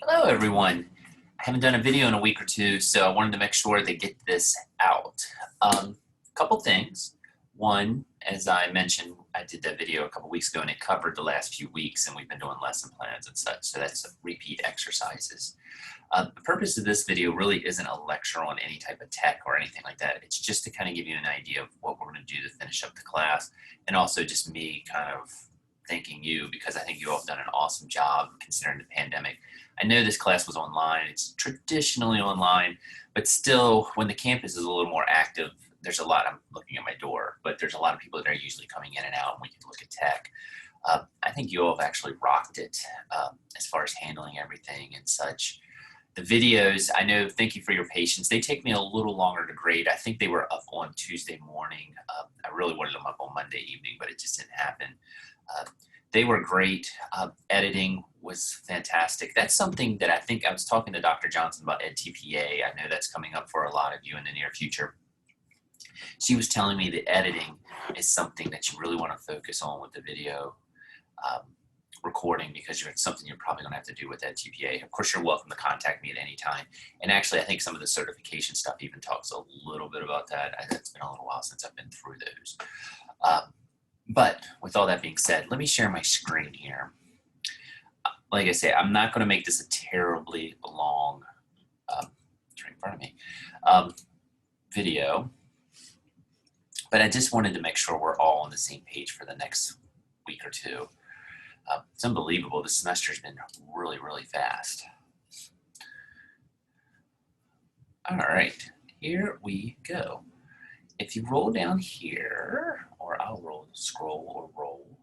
Hello, everyone. I haven't done a video in a week or two, so I wanted to make sure to get this out. Couple things. One, as I mentioned, I did that video a couple weeks ago, and it covered the last few weeks, and we've been doing lesson plans and such, so that's repeat exercises. The purpose of this video really isn't a lecture on any type of tech or anything like that. It's just to kind of give you an idea of what we're going to do to finish up the class, and also just me kind of thanking you, because I think you all have done an awesome job considering the pandemic. I know this class was online. It's traditionally online, but still, when the campus is a little more active, there's a lot. I'm looking at my door, but there's a lot of people that are usually coming in and out, and we can look at tech. I think you all have actually rocked it as far as handling everything and such. The videos, I know, thank you for your patience. They take me a little longer to grade. I think they were up on Tuesday morning. I really wanted them up on Monday evening, but it just didn't happen. They were great. Editing was fantastic. That's something that I think I was talking to Dr. Johnson about EdTPA. I know that's coming up for a lot of you in the near future. She was telling me that editing is something that you really want to focus on with the video recording, because it's something you're probably going to have to do with EdTPA. Of course, you're welcome to contact me at any time. And actually, I think some of the certification stuff even talks a little bit about that. It's been a little while since I've been through those. But with all that being said, let me share my screen here. Like I say, I'm not going to make this a terribly long, right in front of me, video, but I just wanted to make sure we're all on the same page for the next week or two. It's unbelievable. This semester's been really, really fast. All right, here we go. If you roll down here, or I'll scroll or roll.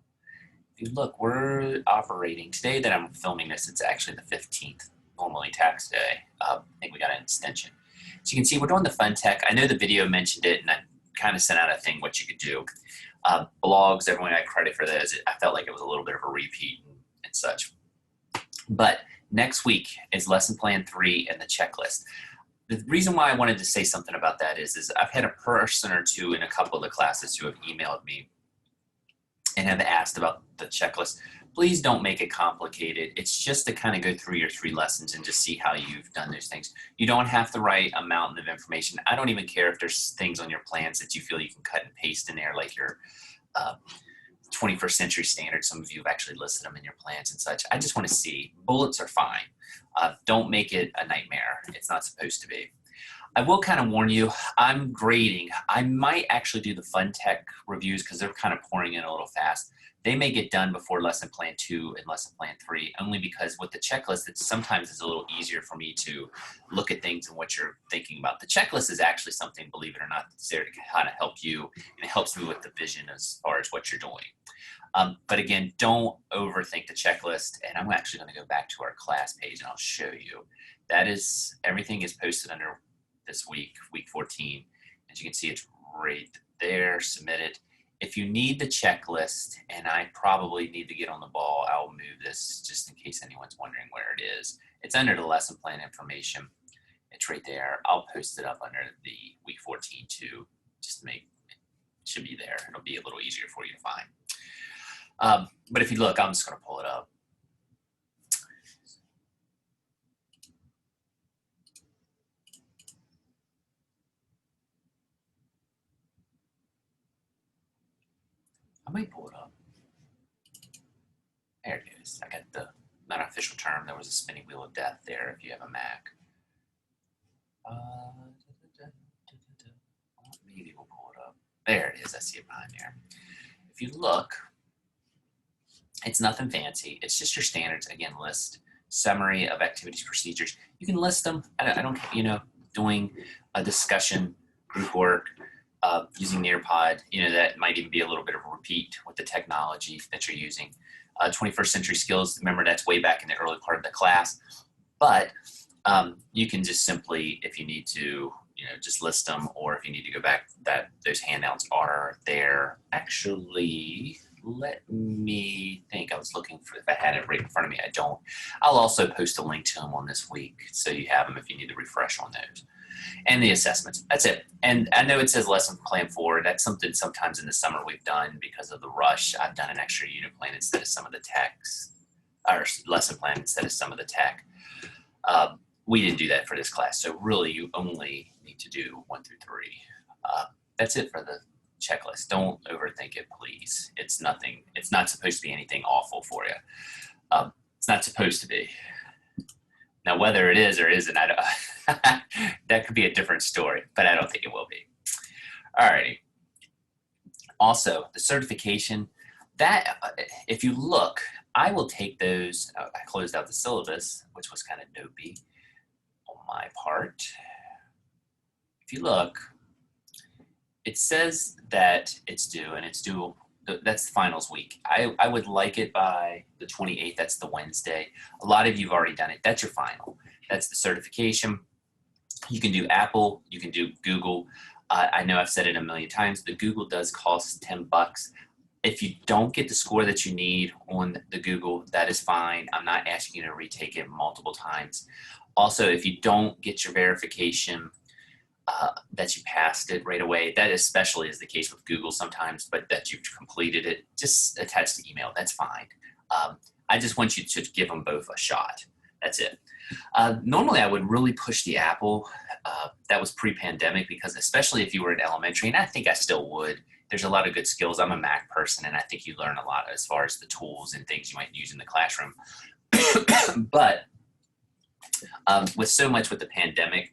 If you look, we're operating today that I'm filming this. It's actually the 15th, normally tax day. I think we got an extension. So you can see we're doing the fun tech. I know the video mentioned it, and I kind of sent out a thing what you could do. Blogs, everyone got credit for those. I felt like it was a little bit of a repeat and such. But next week is lesson plan 3 and the checklist. The reason why I wanted to say something about that is I've had a person or two in a couple of the classes who have emailed me and have asked about the checklist. Please don't make it complicated. It's just to kind of go through your 3 lessons and just see how you've done those things. You don't have to write a mountain of information. I don't even care if there's things on your plans that you feel you can cut and paste in there, like your 21st century standards. Some of you have actually listed them in your plans and such. I just want to see. Bullets are fine. Don't make it a nightmare. It's not supposed to be. I will kind of warn you, I'm grading. I might actually do the fun tech reviews because they're kind of pouring in a little fast. They may get done before lesson plan 2 and lesson plan 3, only because with the checklist, it sometimes is a little easier for me to look at things and what you're thinking about. The checklist is actually something, believe it or not, that's there to kind of help you, and it helps me with the vision as far as what you're doing. But again, don't overthink the checklist. And I'm actually going to go back to our class page and I'll show you. That is, everything is posted under this week, week 14. As you can see, it's right there, submitted. If you need the checklist, and I probably need to get on the ball, I'll move this just in case anyone's wondering where it is. It's under the lesson plan information. It's right there. I'll post it up under the week 14 too, just to make it should be there. It'll be a little easier for you to find. But if you look, I'm just going to pull it up. I might pull it up. There it is. I got the non-official term. There was a spinning wheel of death there if you have a Mac. Maybe we'll pull it up. There it is. I see it behind there. If you look, it's nothing fancy. It's just your standards. Again, list, summary of activities, procedures. You can list them. I don't, doing a discussion, group work, using Nearpod, that might even be a little bit of a repeat with the technology that you're using. 21st century skills, remember that's way back in the early part of the class. But you can just simply, if you need to, just list them, or if you need to go back, those handouts are there. Actually, let me think. I was looking for, if I had it right in front of me, I don't. I'll also post a link to them on this week, so you have them if you need to refresh on those. And the assessments, that's it. And I know it says lesson plan 4. That's something sometimes in the summer we've done because of the rush. I've done an extra unit plan instead of some of the techs, or lesson plan instead of some of the tech. We didn't do that for this class. So really you only need to do 1 through 3. That's it for the checklist. Don't overthink it, please. It's nothing. It's not supposed to be anything awful for you. It's not supposed to be. Now, whether it is or isn't, I don't, that could be a different story, but I don't think it will be. All righty. Also, the certification, that if you look, I will take those. I closed out the syllabus, which was kind of dopey on my part. If you look, it says that it's due, and it's due. That's the finals week. I would like it by the 28th. That's the Wednesday. A lot of you have already done it. That's your final. That's the certification. You can do Apple. You can do Google. I know I've said it a million times. The Google does cost $10. If you don't get the score that you need on the Google, that is fine. I'm not asking you to retake it multiple times. Also, if you don't get your verification that you passed it right away, that especially is the case with Google sometimes, but that you've completed it, just attach the email. That's fine. I just want you to give them both a shot. That's it. Normally, I would really push the Apple. That was pre-pandemic, because especially if you were in elementary, and I think I still would, there's a lot of good skills. I'm a Mac person, and I think you learn a lot as far as the tools and things you might use in the classroom. But with so much with the pandemic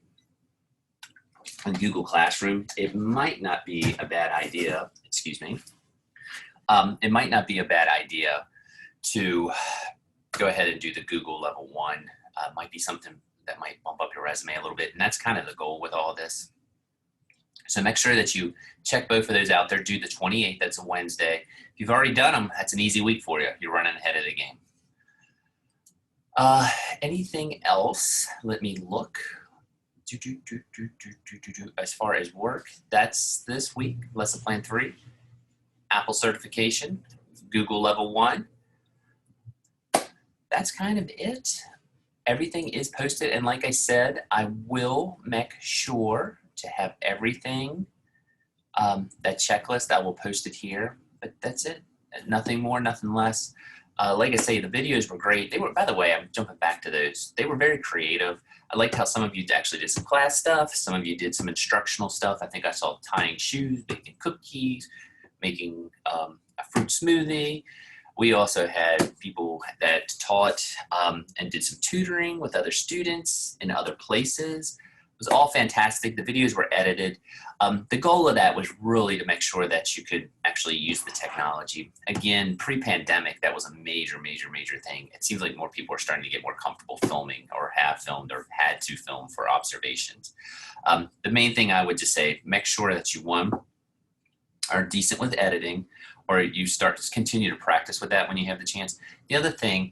and Google Classroom, it might not be a bad idea, excuse me, it might not be a bad idea to go ahead and do the Google level 1. Might be something that might bump up your resume a little bit, and that's kind of the goal with all this. So make sure that you check both of those out there. Do the 28th, that's a Wednesday. If you've already done them, that's an easy week for you. You're running ahead of the game. Anything else? Let me look. As far as work, that's this week. Lesson plan 3, Apple certification, Google level 1. That's kind of it. Everything is posted, and like I said, I will make sure to have everything, that checklist, I will post it here, but that's it. Nothing more, nothing less. Like I say, the videos were great. They were, by the way, I'm jumping back to those. They were very creative. I liked how some of you actually did some class stuff. Some of you did some instructional stuff. I think I saw tying shoes, baking cookies, making a fruit smoothie. We also had people that taught and did some tutoring with other students in other places. It was all fantastic. The videos were edited. The goal of that was really to make sure that you could actually use the technology. Again, pre-pandemic, that was a major, major, major thing. It seems like more people are starting to get more comfortable filming, or have filmed, or had to film for observations. The main thing I would just say, make sure that you, one, are decent with editing, or you start to continue to practice with that when you have the chance. The other thing,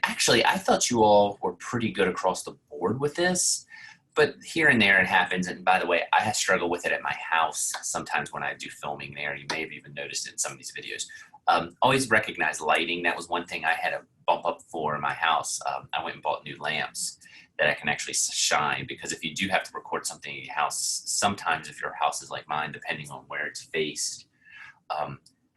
actually, I thought you all were pretty good across the board with this, but here and there it happens. And by the way, I struggle with it at my house sometimes when I do filming there. You may have even noticed it in some of these videos. Always recognize lighting. That was one thing I had to bump up for in my house. I went and bought new lamps that I can actually shine, because if you do have to record something in your house, sometimes if your house is like mine, depending on where it's faced,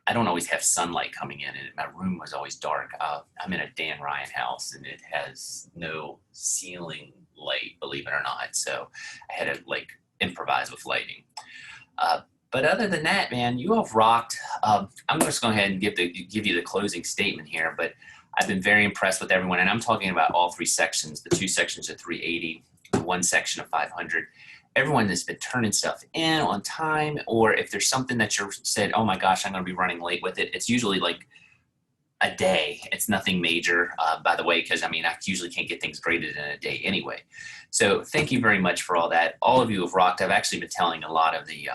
I don't always have sunlight coming in, and my room was always dark. I'm in a Dan Ryan house, and it has no ceiling light, believe it or not. So I had to like improvise with lighting. But other than that, man, you have rocked. I'm just going ahead and give you the closing statement here, but I've been very impressed with everyone, and I'm talking about all 3 sections, the 2 sections of 380, the 1 section of 500. Everyone that's been turning stuff in on time, or if there's something that you said, oh my gosh, I'm going to be running late with it, it's usually like a day. It's nothing major, by the way, because I mean, I usually can't get things graded in a day anyway. So thank you very much for all that. All of you have rocked. I've actually been telling a lot of the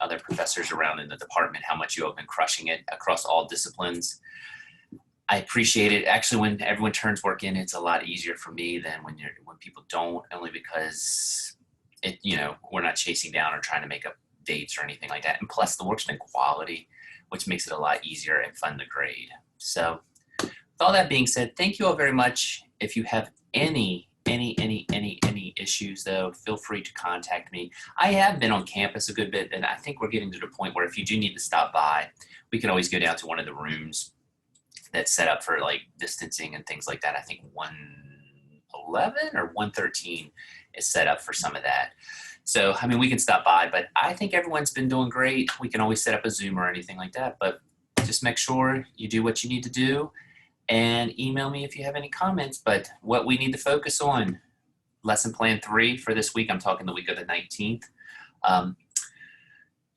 other professors around in the department how much you have been crushing it across all disciplines. I appreciate it. Actually, when everyone turns work in, it's a lot easier for me than when people don't, only because we're not chasing down or trying to make up dates or anything like that. And plus the work's been quality, which makes it a lot easier and fun to grade. So with all that being said, thank you all very much. If you have any issues though, feel free to contact me. I have been on campus a good bit, and I think we're getting to the point where if you do need to stop by, we can always go down to one of the rooms that's set up for like distancing and things like that. I think 111 or 113 is set up for some of that. So, I mean, we can stop by, but I think everyone's been doing great. We can always set up a Zoom or anything like that, but just make sure you do what you need to do and email me if you have any comments. But what we need to focus on, lesson plan 3 for this week, I'm talking the week of the 19th.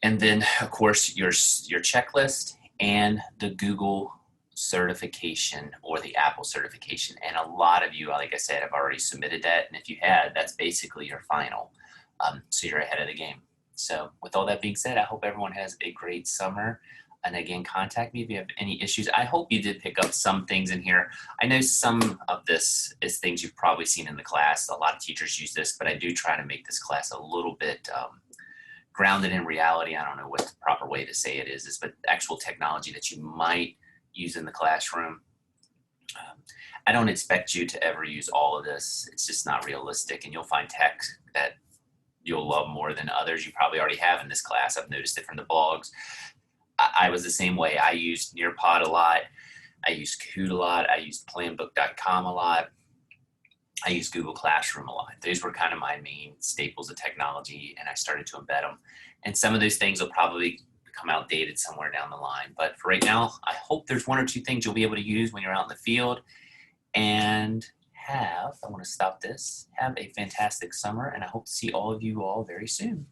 And then, of course, your checklist and the Google certification or the Apple certification. And a lot of you, like I said, have already submitted that. And if you had, that's basically your final. So you're ahead of the game. So with all that being said, I hope everyone has a great summer. And again, contact me if you have any issues. I hope you did pick up some things in here. I know some of this is things you've probably seen in the class. A lot of teachers use this, but I do try to make this class a little bit grounded in reality. I don't know what the proper way to say it is, but actual technology that you might use in the classroom. I don't expect you to ever use all of this. It's just not realistic, and you'll find tech that you'll love more than others. You probably already have in this class. I've noticed it from the blogs. I was the same way. I used Nearpod a lot. I used Kahoot a lot. I used planbook.com a lot. I used Google Classroom a lot. Those were kind of my main staples of technology, and I started to embed them. And some of those things will probably become outdated somewhere down the line. But for right now, I hope there's 1 or 2 things you'll be able to use when you're out in the field. And I want to stop this, have a fantastic summer, and I hope to see all of you all very soon.